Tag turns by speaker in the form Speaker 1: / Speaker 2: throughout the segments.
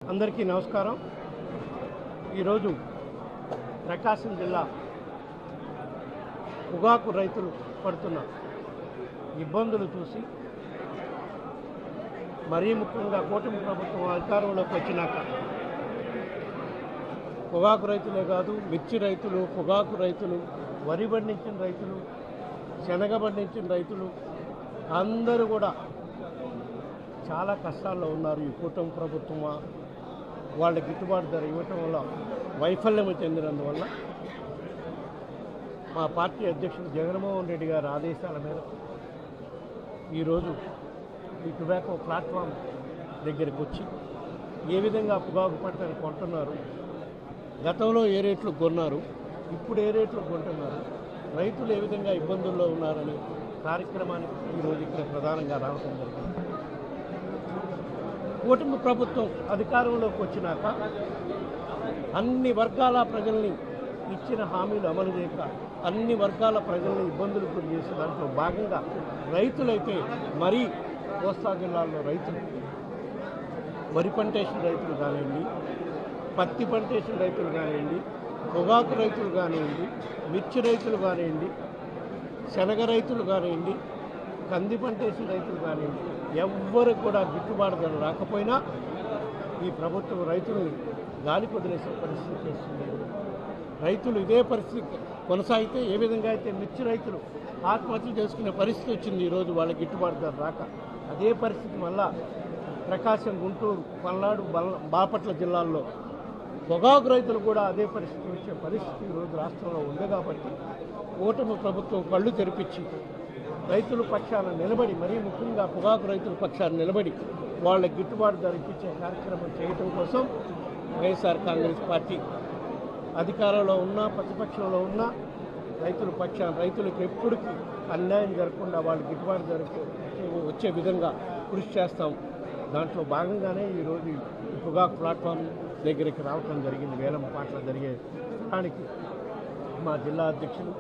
Speaker 1: అందరికీ నమస్కారం. ఈరోజు ప్రకాశం జిల్లా పొగాకు రైతులు పడుతున్న ఇబ్బందులు చూసి మరీ ముఖ్యంగా కూటమి ప్రభుత్వం అధికారంలోకి వచ్చినాక పొగాకు రైతులే కాదు, మిర్చి రైతులు, పొగాకు రైతులు, వరి పండించిన రైతులు, శనగ పండించిన రైతులు అందరూ కూడా చాలా కష్టాల్లో ఉన్నారు. ఈ కూటమి ప్రభుత్వం వాళ్ళ గిట్టుబాటు ధర ఇవ్వటం వల్ల వైఫల్యం చెందినందువల్ల మా పార్టీ అధ్యక్షుడు జగన్మోహన్ రెడ్డి గారి ఆదేశాల మేరకు ఈరోజు ఈ టొబాకో ప్లాట్ఫామ్ దగ్గరికి వచ్చి ఏ విధంగా పొగాకు పంటను కొంటున్నారు, గతంలో ఏ రేట్లు కొన్నారు, ఇప్పుడు ఏ రేట్లు కొంటున్నారు, రైతులు ఏ విధంగా ఇబ్బందుల్లో ఉన్నారనే కార్యక్రమానికి ఈరోజు ఇక్కడ ప్రధానంగా రావడం జరిగింది. కూటమి ప్రభుత్వం అధికారంలోకి వచ్చినాక అన్ని వర్గాల ప్రజల్ని ఇచ్చిన హామీలు అమలు చేయక అన్ని వర్గాల ప్రజల్ని ఇబ్బందులు గురి చేసే దాంట్లో భాగంగా రైతులైతే మరీ కోస్తా జిల్లాల్లో రైతులు, వరి పంటేసిన రైతులు కానివ్వండి, పత్తి పంటేసిన రైతులు కానివ్వండి, పొగాకు రైతులు కానివ్వండి, మిర్చి రైతులు కానివ్వండి, శనగ రైతులు కానివ్వండి, కంది పంటేసిన రైతులు కానివ్వండి, ఎవ్వరు కూడా గిట్టుబాటు ధర రాకపోయినా ఈ ప్రభుత్వం రైతులను గాలి వదిలేసే పరిస్థితి చేస్తుంది. రైతులు ఇదే పరిస్థితి కొనసాగితే ఏ విధంగా అయితే మిర్చి రైతులు ఆత్మహత్య చేసుకునే పరిస్థితి వచ్చింది ఈరోజు వాళ్ళ గిట్టుబాటు ధర రాక, అదే పరిస్థితి వల్ల ప్రకాశం, గుంటూరు, పల్నాడు, బాపట్ల జిల్లాల్లో పొగాకు రైతులు కూడా అదే పరిస్థితి వచ్చే పరిస్థితి ఈరోజు రాష్ట్రంలో ఉంది. కాబట్టి కూటమి ప్రభుత్వం కళ్ళు తెరిపించి రైతుల పక్షాన నిలబడి, మరీ ముఖ్యంగా పొగాకు రైతుల పక్షాన నిలబడి వాళ్ళ గిట్టుబాటు ధర ఇప్పించే కార్యక్రమం చేయటం కోసం వైఎస్ఆర్ కాంగ్రెస్ పార్టీ అధికారంలో ఉన్నా ప్రతిపక్షంలో ఉన్నా రైతుల పక్షాన రైతులకు ఎప్పటికీ అన్యాయం జరగకుండా వాళ్ళ గిట్టుబాటు ధర వచ్చే విధంగా కృషి చేస్తాం. దాంట్లో భాగంగానే ఈరోజు ఈ పొగాకు ప్లాట్ఫామ్ దగ్గరికి రావటం జరిగింది. వేలంపాట్ల జరిగే స్థానానికి మా జిల్లా అధ్యక్షులు,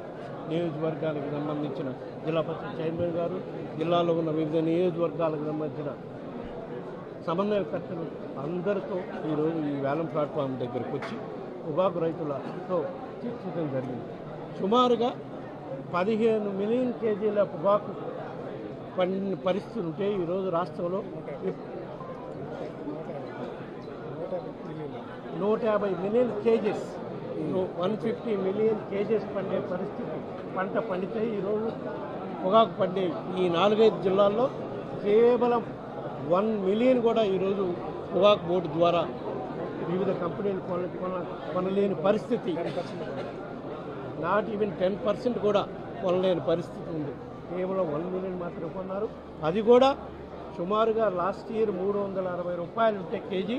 Speaker 1: నియోజకవర్గానికి సంబంధించిన జిల్లా పరిషత్ చైర్మన్ గారు, జిల్లాలో ఉన్న వివిధ నియోజకవర్గాలకు సంబంధించిన సమన్వయకర్తలు అందరితో ఈరోజు ఈ వేలం ప్లాట్ఫామ్ దగ్గరికి వచ్చి పొగాకు రైతులతో చర్చించడం జరిగింది. సుమారుగా 15 మిలియన్ కేజీల పొగాకు పండిన పరిస్థితులు ఉంటే ఈరోజు రాష్ట్రంలో 150 మిలియన్ కేజెస్, 150 మిలియన్ కేజెస్ పండే పరిస్థితి పంట పండితే ఈరోజు పొగాకు పండే ఈ 4-5 జిల్లాల్లో కేవలం 1 మిలియన్ కూడా ఈరోజు పొగాకు బోర్డు ద్వారా వివిధ కంపెనీలు కొనలేని పరిస్థితి, నాట్ ఈవెన్ 10% కూడా కొనలేని పరిస్థితి ఉంది. కేవలం 1 మిలియన్ మాత్రం కొన్నారు. అది కూడా సుమారుగా లాస్ట్ ఇయర్ 360 రూపాయలు ఉంటే కేజీ,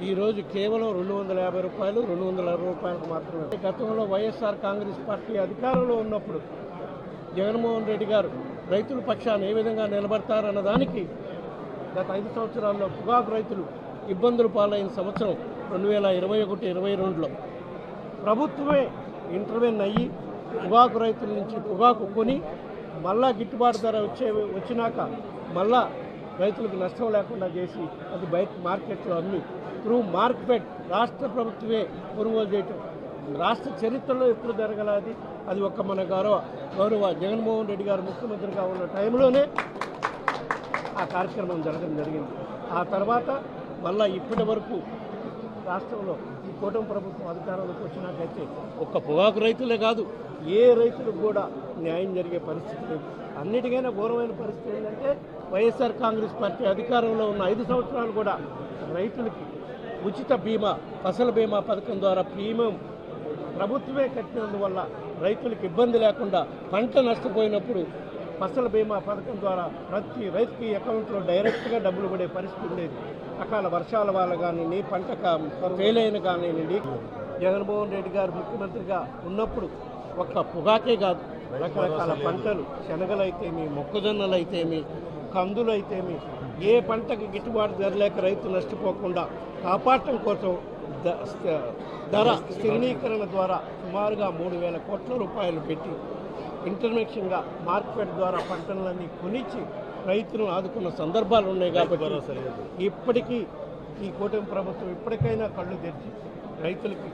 Speaker 1: ఈరోజు కేవలం 250 రూపాయలు, 260 రూపాయలకు మాత్రమే. గతంలో వైఎస్ఆర్ కాంగ్రెస్ పార్టీ అధికారంలో ఉన్నప్పుడు జగన్మోహన్ రెడ్డి గారు రైతుల పక్షాన ఏ విధంగా నిలబడతారన్న దానికి గత 5 సంవత్సరాల్లో పొగాకు రైతులు ఇబ్బందులు పాలైన సంవత్సరం 2021-22లో ప్రభుత్వమే ఇంటర్వెన్ అయ్యి పొగాకు రైతుల నుంచి పొగాకు కొని మళ్ళా గిట్టుబాటు ధర వచ్చినాక మళ్ళా రైతులకు నష్టం లేకుండా చేసి అది బయట మార్కెట్లో అమ్మి త్రూ మార్కెట్ రాష్ట్ర ప్రభుత్వమే కొనుగోలు చేయటం రాష్ట్ర చరిత్రలో ఎప్పుడు జరగలేదు. అది ఒక్క మన గౌరవ జగన్మోహన్ రెడ్డి గారు ముఖ్యమంత్రిగా ఉన్న టైంలోనే ఆ కార్యక్రమం జరగడం జరిగింది. ఆ తర్వాత మళ్ళీ ఇప్పటి వరకు రాష్ట్రంలో ఈ కూటమి ప్రభుత్వం అధికారంలోకి వచ్చినాకైతే ఒక్క పొగాకు రైతులే కాదు, ఏ రైతులకు కూడా న్యాయం జరిగే పరిస్థితి లేదు. అన్నిటికైనా ఘోరమైన పరిస్థితి ఏంటంటే వైఎస్ఆర్ కాంగ్రెస్ పార్టీ అధికారంలో ఉన్న 5 సంవత్సరాలు కూడా రైతులకి ఉచిత బీమా, ఫసల్ బీమా పథకం ద్వారా ప్రీమియం ప్రభుత్వమే కట్టినందువల్ల రైతులకు ఇబ్బంది లేకుండా పంట నష్టపోయినప్పుడు ఫసల్ బీమా పథకం ద్వారా ప్రతి రైతుకి అకౌంట్లో డైరెక్ట్గా డబ్బులు పడే పరిస్థితి ఉండేది. అకాల వర్షాల వల్ల కానివ్వండి, పంట ఫెయిల్ అయిన కానివ్వండి, జగన్మోహన్ రెడ్డి గారు ముఖ్యమంత్రిగా ఉన్నప్పుడు ఒక్క పొగాకే కాదు, రకరకాల పంటలు, శనగలైతేమి, మొక్కజొన్నలైతేమి, కందులైతేమి, ఏ పంటకు గిట్టుబాటు ధర లేక రైతు నష్టపోకుండా కాపాడటం కోసం ధర స్థిరీకరణ ద్వారా సుమారుగా 3,000 కోట్ల రూపాయలు పెట్టి ఇంటర్నేషనల్గా మార్కెట్ ద్వారా పంటలన్నీ కొనిచ్చి రైతులను ఆదుకున్న సందర్భాలు ఉన్నాయి. కాబట్టి ఇప్పటికీ ఈ కూటమి ప్రభుత్వం ఇప్పటికైనా కళ్ళు తెరిచి రైతులకి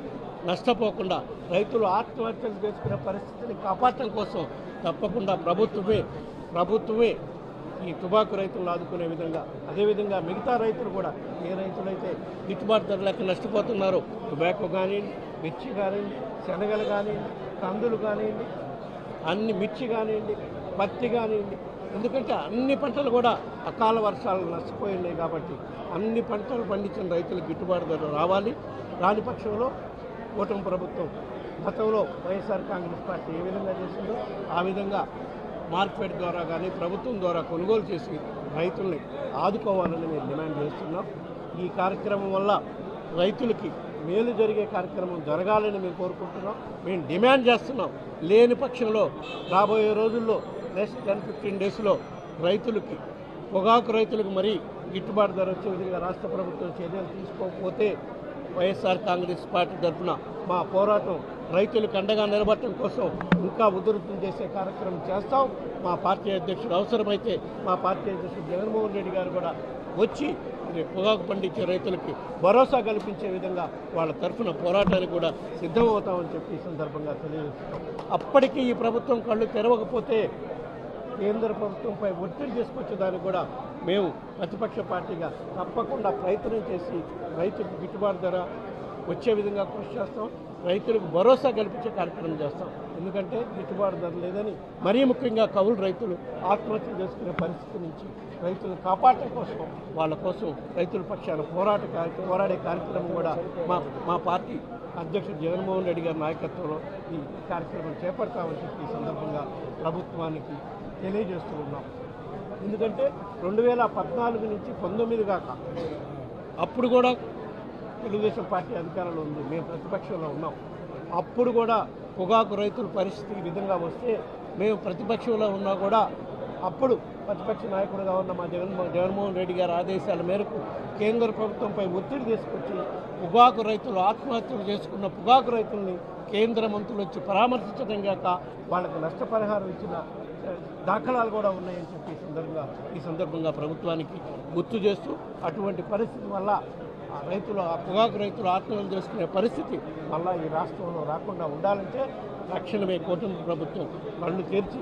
Speaker 1: నష్టపోకుండా రైతులు ఆత్మహత్యలు చేసుకునే పరిస్థితిని కాపాడటం కోసం తప్పకుండా ప్రభుత్వమే ఈ టుబాకు రైతులను ఆదుకునే విధంగా, అదేవిధంగా మిగతా రైతులు కూడా ఏ రైతులైతే గిట్టుబాటు ధర లేక నష్టపోతున్నారో టుబాకో కానివ్వండి, మిర్చి కానివ్వండి, శనగలు కానివ్వండి, కందులు కానివ్వండి, అన్ని మిర్చి కానివ్వండి, పత్తి కానివ్వండి, ఎందుకంటే అన్ని పంటలు కూడా అకాల వర్షాలు నష్టపోయినాయి కాబట్టి అన్ని పంటలు పండించిన రైతులకు గిట్టుబాటు ధర రావాలి. రాని పక్షంలో కూటమి ప్రభుత్వం గతంలో వైఎస్ఆర్ కాంగ్రెస్ పార్టీ ఏ విధంగా చేసిందో ఆ విధంగా మార్కెట్ ద్వారా కానీ ప్రభుత్వం ద్వారా కొనుగోలు చేసి రైతుల్ని ఆదుకోవాలని మేము డిమాండ్ చేస్తున్నాం. ఈ కార్యక్రమం వల్ల రైతులకి మేలు జరిగే కార్యక్రమం జరగాలని మేము కోరుకుంటున్నాం, మేము డిమాండ్ చేస్తున్నాం. లేని పక్షంలో రాబోయే రోజుల్లో నెక్స్ట్ 10-15 డేస్లో రైతులకి పొగాకు రైతులకు మరీ గిట్టుబాటు ధర వచ్చే విధంగా రాష్ట్ర ప్రభుత్వం చర్యలు తీసుకోకపోతే వైఎస్ఆర్ కాంగ్రెస్ పార్టీ తరఫున మా పోరాటం రైతులకు అండగా నిలబడటం కోసం ఇంకా ఉధృతం చేసే కార్యక్రమం చేస్తాం. మా పార్టీ అధ్యక్షుడు అవసరమైతే మా పార్టీ అధ్యక్షుడు జగన్మోహన్ రెడ్డి గారు కూడా వచ్చి పొగాకు పండించే రైతులకి భరోసా కల్పించే విధంగా వాళ్ళ తరఫున పోరాటానికి కూడా సిద్ధమవుతామని చెప్పి ఈ సందర్భంగా తెలియజేస్తున్నాం. అప్పటికీ ఈ ప్రభుత్వం కళ్ళు తెరవకపోతే కేంద్ర ప్రభుత్వంపై ఒత్తిడి తీసుకొచ్చేదానికి కూడా మేము ప్రతిపక్ష పార్టీగా తప్పకుండా ప్రయత్నం చేసి రైతులకు గిట్టుబాటు ధర వచ్చే విధంగా కృషి చేస్తాం, రైతులకు భరోసా కల్పించే కార్యక్రమం చేస్తాం. ఎందుకంటే గిట్టుబాటు ధర లేదని మరీ ముఖ్యంగా కౌలు రైతులు ఆత్మహత్య చేసుకునే పరిస్థితి నుంచి రైతులను కాపాడటం కోసం వాళ్ళ కోసం రైతుల పక్షాన పోరాడే కార్యక్రమం కూడా మా పార్టీ అధ్యక్షుడు జగన్మోహన్ రెడ్డి గారి నాయకత్వంలో ఈ కార్యక్రమం చేపడతామని చెప్పి ఈ సందర్భంగా ప్రభుత్వానికి తెలియజేస్తూ ఉన్నాం. ఎందుకంటే 2014 నుంచి 19 దాకా అప్పుడు కూడా తెలుగుదేశం పార్టీ అధికారంలో ఉంది, మేము ప్రతిపక్షంలో ఉన్నాం. అప్పుడు కూడా పొగాకు రైతుల పరిస్థితి ఈ విధంగా వస్తే మేము ప్రతిపక్షంలో ఉన్నా కూడా అప్పుడు ప్రతిపక్ష నాయకుడిగా ఉన్న మా జగన్మోహన్ రెడ్డి గారి ఆదేశాల మేరకు కేంద్ర ప్రభుత్వంపై ఒత్తిడి తీసుకొచ్చి పొగాకు రైతులు ఆత్మహత్యలు చేసుకున్న పొగాకు రైతుల్ని కేంద్ర మంత్రులు వచ్చి పరామర్శించడం కాక వాళ్ళకి నష్టపరిహారం ఇచ్చిన దాఖలాలు కూడా ఉన్నాయని చెప్పి ఈ సందర్భంగా ప్రభుత్వానికి గుర్తు చేస్తూ అటువంటి పరిస్థితి వల్ల పొగాకు రైతులు ఆత్మహత్యలు చేసుకునే పరిస్థితి మళ్ళీ ఈ రాష్ట్రంలో రాకుండా ఉండాలంటే తక్షణమే కూటమి ప్రభుత్వం కళ్ళు తెరిచి